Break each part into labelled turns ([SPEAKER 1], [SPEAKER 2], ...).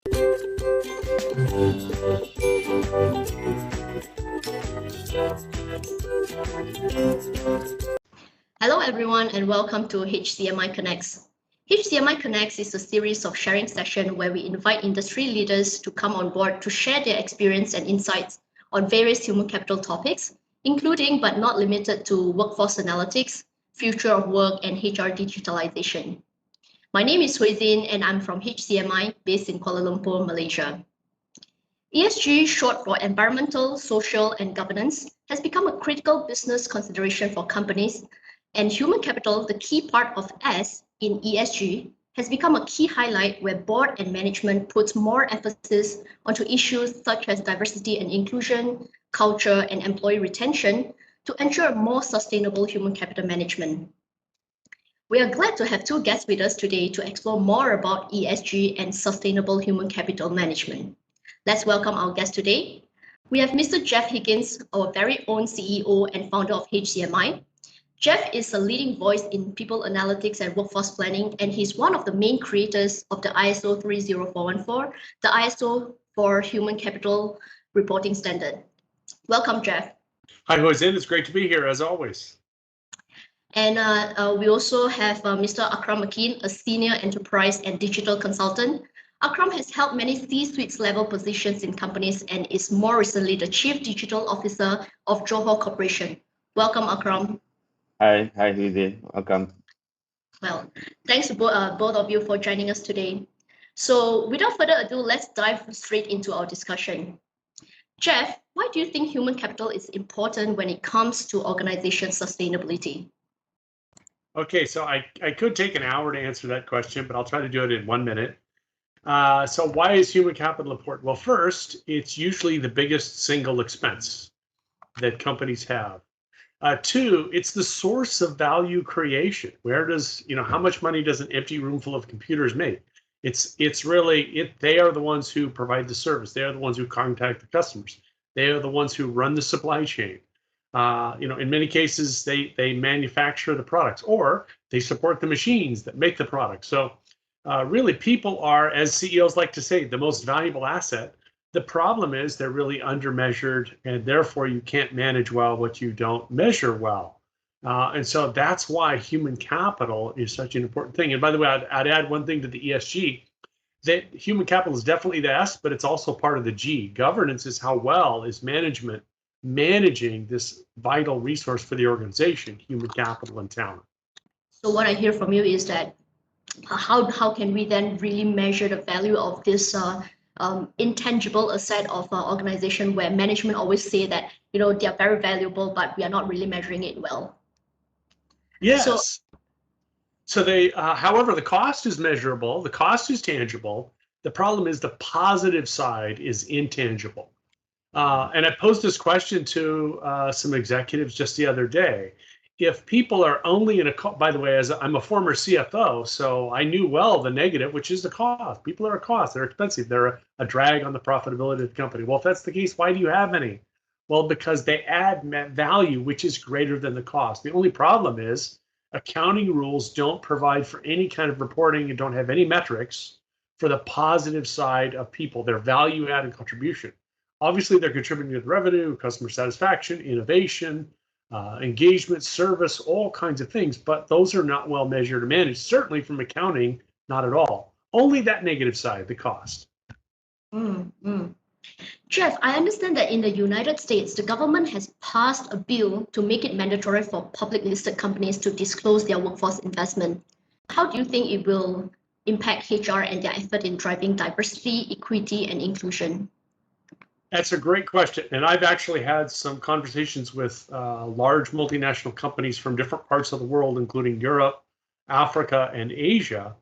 [SPEAKER 1] Hello everyone and welcome to HCMI Connects. HCMI Connects is a series of sharing sessions where we invite industry leaders to come on board to share their experience and insights on various human capital topics, including but not limited to workforce analytics, future of work, and HR digitalization. My name is Higgins and I'm from HCMI based in Kuala Lumpur, Malaysia. ESG, short for environmental, social, and governance, has become a critical business consideration for companies, and human capital, the key part of S in ESG, has become a key highlight where board and management puts more emphasis onto issues such as diversity and inclusion, culture, and employee retention to ensure more sustainable human capital management. We are glad to have two guests with us today to explore more about ESG and sustainable human capital management. Let's welcome our guest today. We have Mr. Jeff Higgins, our very own CEO and founder of HCMI. Jeff is a leading voice in people analytics and workforce planning, and he's one of the main creators of the ISO 30414, the ISO for Human Capital Reporting Standard. Welcome, Jeff.
[SPEAKER 2] Hi, Jose. It's great to be here, as always.
[SPEAKER 1] And we also have Mr. Akram Mackeen, a senior enterprise and digital consultant. Akram has held many C-suite level positions in companies and is more recently the Chief Digital Officer of Johor Corporation. Welcome, Akram.
[SPEAKER 3] Hi, Higgins. Welcome.
[SPEAKER 1] Well, thanks to both of you for joining us today. So without further ado, let's dive straight into our discussion. Jeff, why do you think human capital is important when it comes to organization sustainability?
[SPEAKER 2] Okay, so I could take an hour to answer that question, but I'll try to do it in 1 minute. So why is human capital important? Well, first, it's usually the biggest single expense that companies have. Two, it's the source of value creation. Where does, how much money does an empty room full of computers make? It's really, they are the ones who provide the service. They are the ones who contact the customers. They are the ones who run the supply chain. In many cases, they manufacture the products or they support the machines that make the product. So really, people are, as CEOs like to say, the most valuable asset. The problem is they're really undermeasured, and therefore you can't manage well what you don't measure well. And so that's why human capital is such an important thing. And by the way, I'd add one thing to the ESG, that human capital is definitely the S, but it's also part of the G. Governance is how well is management managing this vital resource for the organization, human capital and talent.
[SPEAKER 1] So what I hear from you is that how can we then really measure the value of this intangible asset of our organization, where management always say that they are very valuable, but we are not really measuring it well?
[SPEAKER 2] Yes. So they, however, the cost is measurable, the cost is tangible. The problem is the positive side is intangible. And I posed this question to some executives just the other day. If people are only in by the way, as I'm a former CFO, so I knew well the negative, which is the cost. People are a cost, they're expensive, they're a drag on the profitability of the company. Well, if that's the case, why do you have any? Well, because they add value, which is greater than the cost. The only problem is accounting rules don't provide for any kind of reporting and don't have any metrics for the positive side of people, their value added contribution. Obviously, they're contributing to the revenue, customer satisfaction, innovation, engagement, service, all kinds of things, but those are not well measured or managed. Certainly from accounting, not at all. Only that negative side, the cost.
[SPEAKER 1] Jeff, I understand that in the United States, the government has passed a bill to make it mandatory for public listed companies to disclose their workforce investment. How do you think it will impact HR and their effort in driving diversity, equity, and inclusion?
[SPEAKER 2] That's a great question. And I've actually had some conversations with large multinational companies from different parts of the world, including Europe, Africa, and Asia.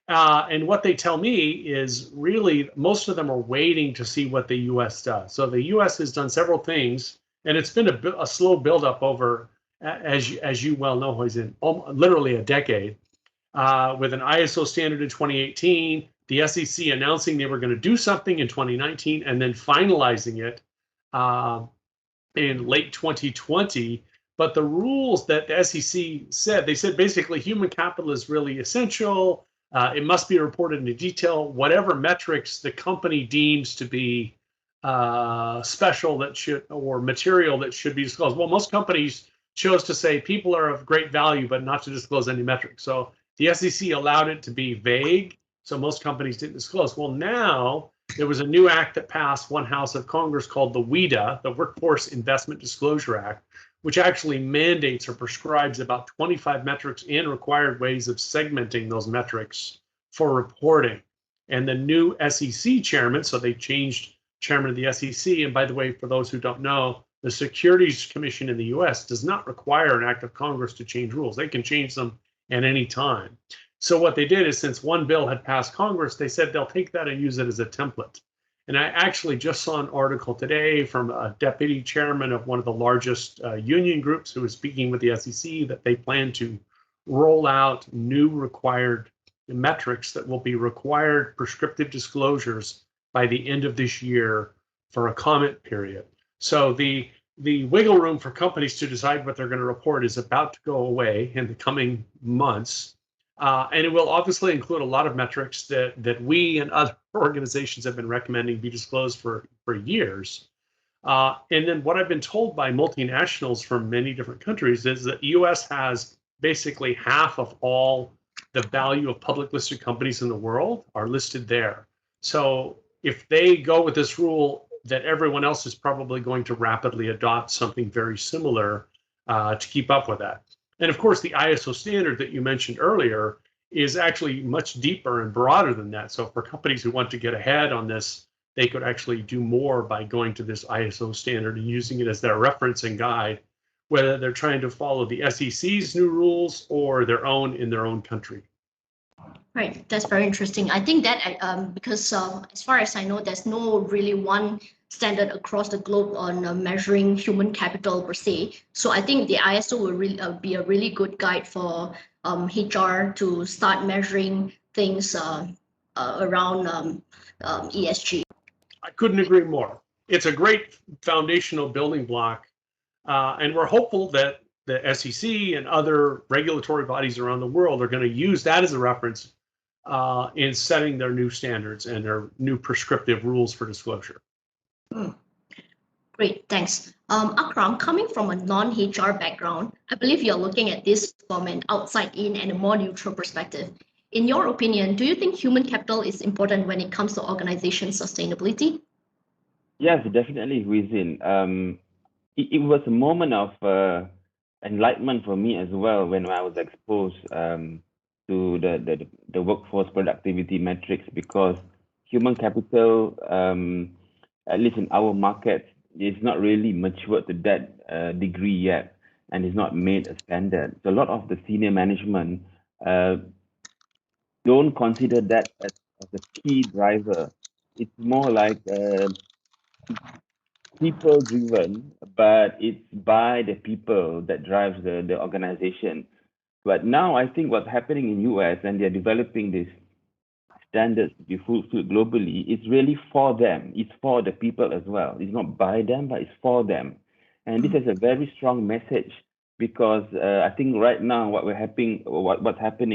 [SPEAKER 2] And what they tell me is really most of them are waiting to see what the US does. So the US has done several things, and it's been a slow buildup over, as you well know, literally a decade, with an ISO standard in 2018, the SEC announcing they were going to do something in 2019 and then finalizing it in late 2020. But the rules that the SEC said, they said basically human capital is really essential. It must be reported in detail, whatever metrics the company deems to be special that should, or material that should be disclosed. Well, most companies chose to say people are of great value, but not to disclose any metrics. So the SEC allowed it to be vague. So most companies didn't disclose. Well, now there was a new act that passed one house of Congress called the WIDA, the Workforce Investment Disclosure Act, which actually mandates or prescribes about 25 metrics and required ways of segmenting those metrics for reporting. And the new SEC chairman, so they changed chairman of the SEC. And by the way, for those who don't know, the Securities Commission in the US does not require an act of Congress to change rules. They can change them at any time. So what they did is, since one bill had passed Congress, they said they'll take that and use it as a template. And I actually just saw an article today from a deputy chairman of one of the largest union groups who was speaking with the SEC that they plan to roll out new required metrics that will be required prescriptive disclosures by the end of this year for a comment period. So the wiggle room for companies to decide what they're going to report is about to go away in the coming months. And it will obviously include a lot of metrics that we and other organizations have been recommending be disclosed for years. And then what I've been told by multinationals from many different countries is that the US has basically half of all the value of public listed companies in the world are listed there. So if they go with this rule, that everyone else is probably going to rapidly adopt something very similar to keep up with that. And of course, the ISO standard that you mentioned earlier is actually much deeper and broader than that. So for companies who want to get ahead on this, they could actually do more by going to this ISO standard and using it as their reference and guide, whether they're trying to follow the SEC's new rules or their own in their own country.
[SPEAKER 1] Right, that's very interesting. I think that because as far as I know, there's no really one standard across the globe on measuring human capital per se. So I think the ISO will really be a really good guide for HR to start measuring things around ESG.
[SPEAKER 2] I couldn't agree more. It's a great foundational building block, and we're hopeful that the SEC and other regulatory bodies around the world are going to use that as a reference in setting their new standards and their new prescriptive rules for disclosure.
[SPEAKER 1] Great, thanks. Akram, coming from a non-HR background, I believe you're looking at this from an outside-in and a more neutral perspective. In your opinion, do you think human capital is important when it comes to organization sustainability?
[SPEAKER 3] Yes, definitely, Huizin. It was a moment of enlightenment for me as well when I was exposed to the workforce productivity metrics, because human capital, at least in our market, is not really matured to that degree yet, and is not made a standard. So a lot of the senior management don't consider that as a key driver. It's more like people driven, but it's by the people that drives the organization. But now I think what's happening in US, and they're developing these standards to be fulfilled globally, it's really for them. It's for the people as well. It's not by them, but it's for them. And this is a very strong message, because I think right now what's happening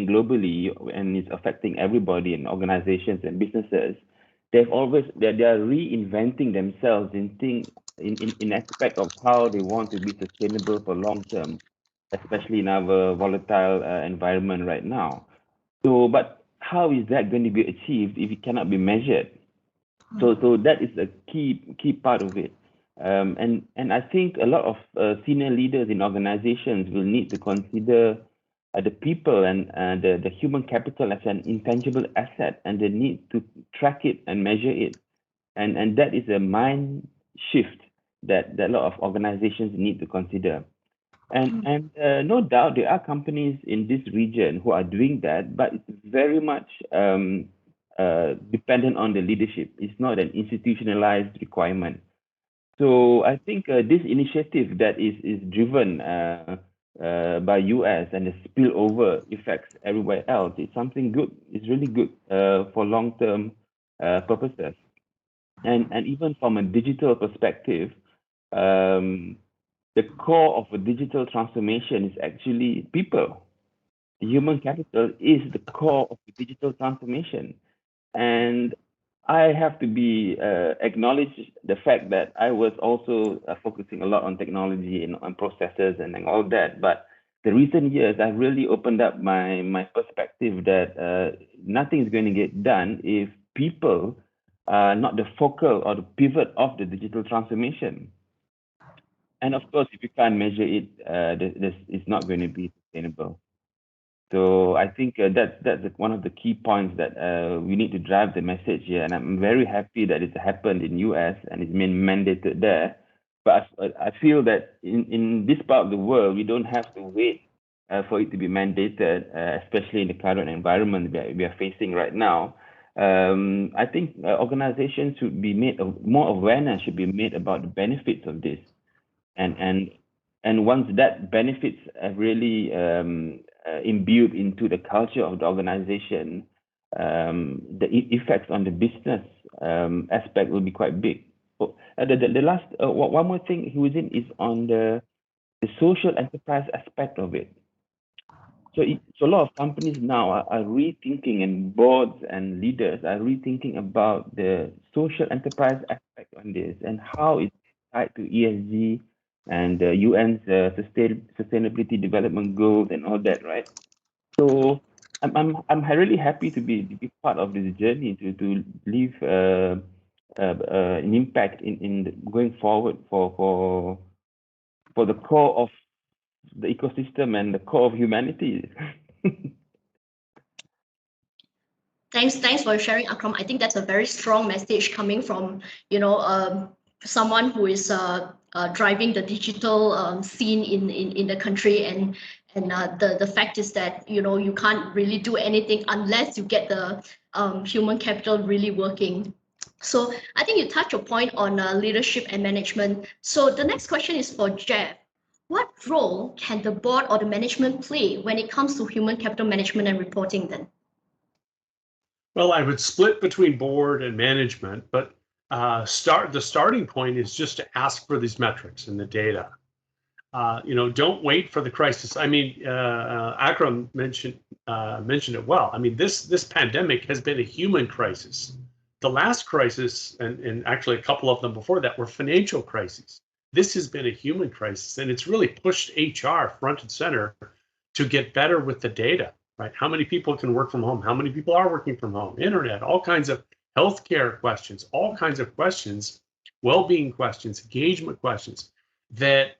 [SPEAKER 3] globally, and it's affecting everybody in organizations and businesses, they are reinventing themselves in aspect of how they want to be sustainable for long term, especially in our volatile environment right now. So, but how is that going to be achieved if it cannot be measured? So that is a key part of it. And I think a lot of senior leaders in organizations will need to consider the people and the human capital as an intangible asset, and they need to track it and measure it. And that is a mind shift that a lot of organizations need to consider. And no doubt there are companies in this region who are doing that, but it's very much dependent on the leadership. It's not an institutionalized requirement. So I think this initiative that is driven by US and the spillover effects everywhere else is something good. It's really good for long-term purposes. And even from a digital perspective, the core of a digital transformation is actually people. human capital is the core of the digital transformation. And I have to be acknowledge the fact that I was also focusing a lot on technology and on processes and all that. But the recent years, I've really opened up my perspective that nothing is going to get done if people are not the focal or the pivot of the digital transformation. And of course, if you can't measure it, it's not going to be sustainable. So I think that's one of the key points that we need to drive the message here. And I'm very happy that it happened in US and it's been mandated there. But I feel that in this part of the world, we don't have to wait for it to be mandated, especially in the current environment we are facing right now. I think organizations should be made more awareness should be made about the benefits of this, and once that benefits are really imbued into the culture of the organization, the effects on the business aspect will be quite big. The last one more thing, Higgins, is on the social enterprise aspect of it. So a lot of companies now are rethinking, and boards and leaders are rethinking about the social enterprise aspect on this and how it's tied to ESG and the UN's sustainability development goals and all that, right? So I'm really happy to be part of this journey to leave an impact in going forward for the core of the ecosystem and the core of humanity.
[SPEAKER 1] Thanks for sharing, Akram. I think that's a very strong message coming from someone who is driving the digital scene in the country, and the fact is that you can't really do anything unless you get the human capital really working. So I think you touched a point on leadership and management. So the next question is for Jeff. What role can the board or the management play when it comes to human capital management and reporting then?
[SPEAKER 2] Well, I would split between board and management, but the starting point is just to ask for these metrics and the data. Don't wait for the crisis. I mean, Akram mentioned it well. I mean, this pandemic has been a human crisis. The last crisis, and actually a couple of them before that, were financial crises. This has been a human crisis, and it's really pushed HR front and center to get better with the data. Right? How many people can work from home? How many people are working from home? Internet, all kinds of healthcare questions, all kinds of questions, well-being questions, engagement questions that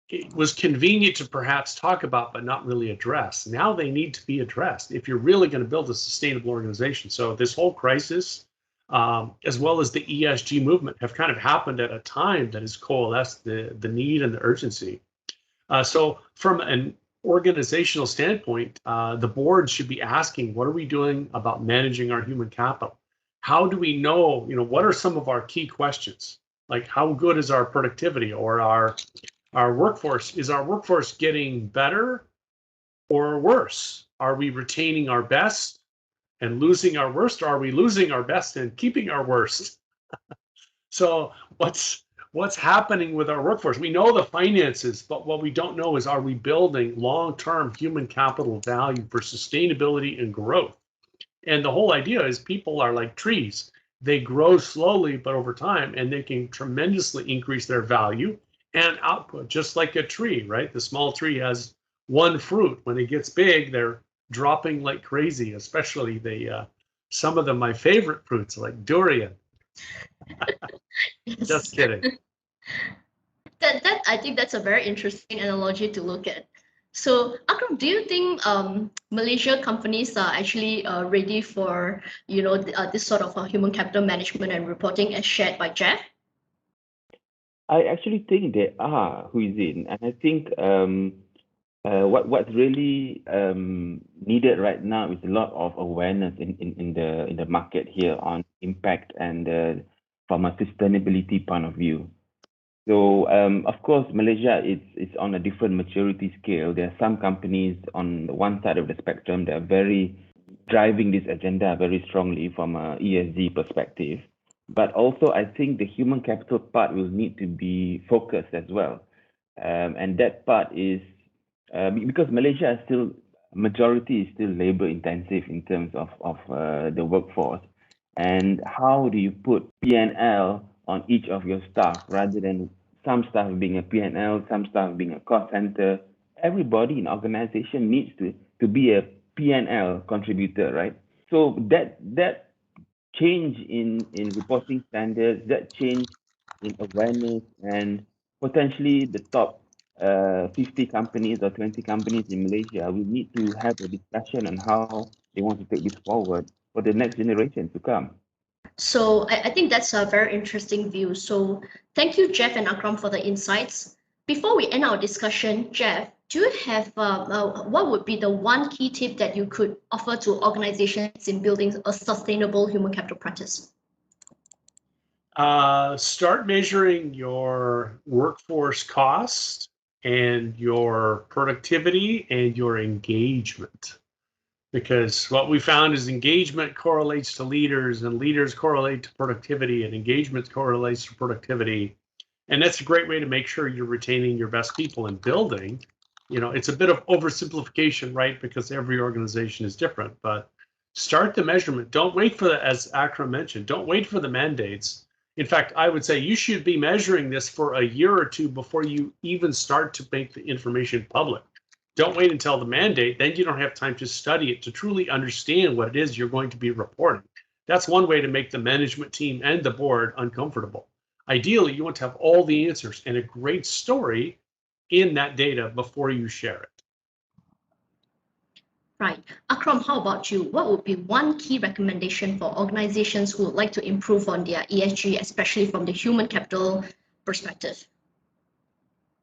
[SPEAKER 2] it was convenient to perhaps talk about but not really address. Now they need to be addressed if you're really going to build a sustainable organization. So this whole crisis, as well as the ESG movement, have kind of happened at a time that has coalesced the need and the urgency. So from an organizational standpoint, the board should be asking, what are we doing about managing our human capital? How do we know, what are some of our key questions? Like, how good is our productivity or our workforce? Is our workforce getting better or worse? Are we retaining our best and losing our worst? Or are we losing our best and keeping our worst? So what's happening with our workforce? We know the finances, but what we don't know is, are we building long-term human capital value for sustainability and growth? And the whole idea is people are like trees. They grow slowly, but over time, and they can tremendously increase their value and output, just like a tree, right? The small tree has one fruit. When it gets big, they're dropping like crazy, especially some of them, my favorite fruits, like durian.
[SPEAKER 1] Yes.
[SPEAKER 2] Just kidding.
[SPEAKER 1] That I think that's a very interesting analogy to look at. So, Akram, do you think Malaysia companies are actually ready for this sort of human capital management and reporting as shared by Jeff?
[SPEAKER 3] I actually think they are, Huizin, and I think what's really needed right now is a lot of awareness in the market here on impact and from a sustainability point of view. So of course, Malaysia is on a different maturity scale. There are some companies on one side of the spectrum that are very driving this agenda very strongly from a ESG perspective. But also, I think the human capital part will need to be focused as well. And that part is because Malaysia is still majority is still labor intensive in terms of the workforce. And how do you put P&L on each of your staff rather than some staff being a P&L, some staff being a cost center? Everybody in organization needs to be a P&L contributor, right? So that change in reporting standards, that change in awareness, and potentially the top 50 companies or 20 companies in Malaysia will need to have a discussion on how they want to take this forward for the next generation to come.
[SPEAKER 1] So I think that's a very interesting view. So thank you, Jeff and Akram, for the insights. Before we end our discussion, Jeff, do you have what would be the one key tip that you could offer to organizations in building a sustainable human capital practice?
[SPEAKER 2] Start measuring your workforce cost and your productivity and your engagement. Because what we found is engagement correlates to leaders, and leaders correlate to productivity, and engagement correlates to productivity. And that's a great way to make sure you're retaining your best people and building. You know, it's a bit of oversimplification, right? Because every organization is different, but start the measurement. Don't wait for the, as Akram mentioned, don't wait for the mandates. In fact, I would say you should be measuring this for a year or two before you even start to make the information public. Don't wait until the mandate, then you don't have time to study it, to truly understand what it is you're going to be reporting. That's one way to make the management team and the board uncomfortable. Ideally, you want to have all the answers and a great story in that data before you share it.
[SPEAKER 1] Right. Akram, how about you? What would be one key recommendation for organizations who would like to improve on their ESG, especially from the human capital perspective?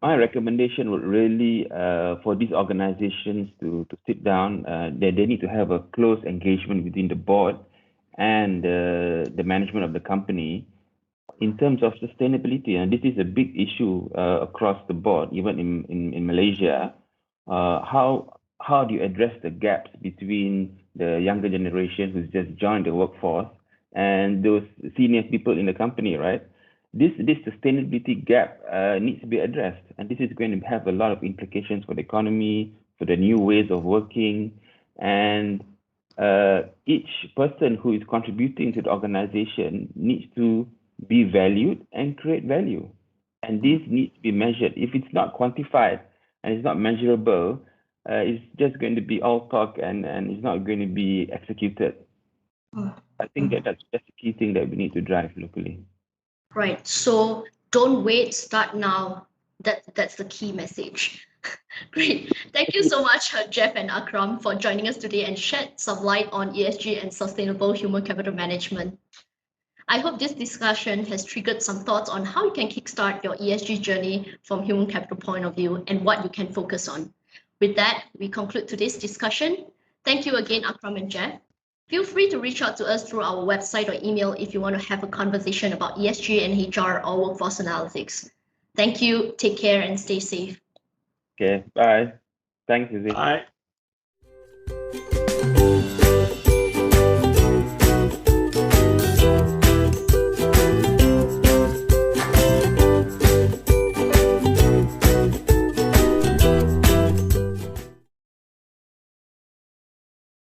[SPEAKER 3] My recommendation would really, for these organizations to sit down, they need to have a close engagement within the board and the management of the company in terms of sustainability. And this is a big issue across the board, even in Malaysia. How do you address the gaps between the younger generation who's just joined the workforce and those senior people in the company, right? This sustainability gap needs to be addressed, and this is going to have a lot of implications for the economy, for the new ways of working, and each person who is contributing to the organization needs to be valued and create value, and this needs to be measured. If it's not quantified and it's not measurable, it's just going to be all talk and it's not going to be executed. I think that's the key thing that we need to drive locally.
[SPEAKER 1] Right. So don't wait, start now. That's the key message. Great. Thank you so much, Jeff and Akram, for joining us today and shed some light on ESG and sustainable human capital management. I hope this discussion has triggered some thoughts on how you can kickstart your ESG journey from human capital point of view and what you can focus on. With that, we conclude today's discussion. Thank you again, Akram and Jeff. Feel free to reach out to us through our website or email if you want to have a conversation about ESG and HR or workforce analytics. Thank you, take care, and stay safe.
[SPEAKER 3] Okay, bye. Thanks, Izzy.
[SPEAKER 2] Bye.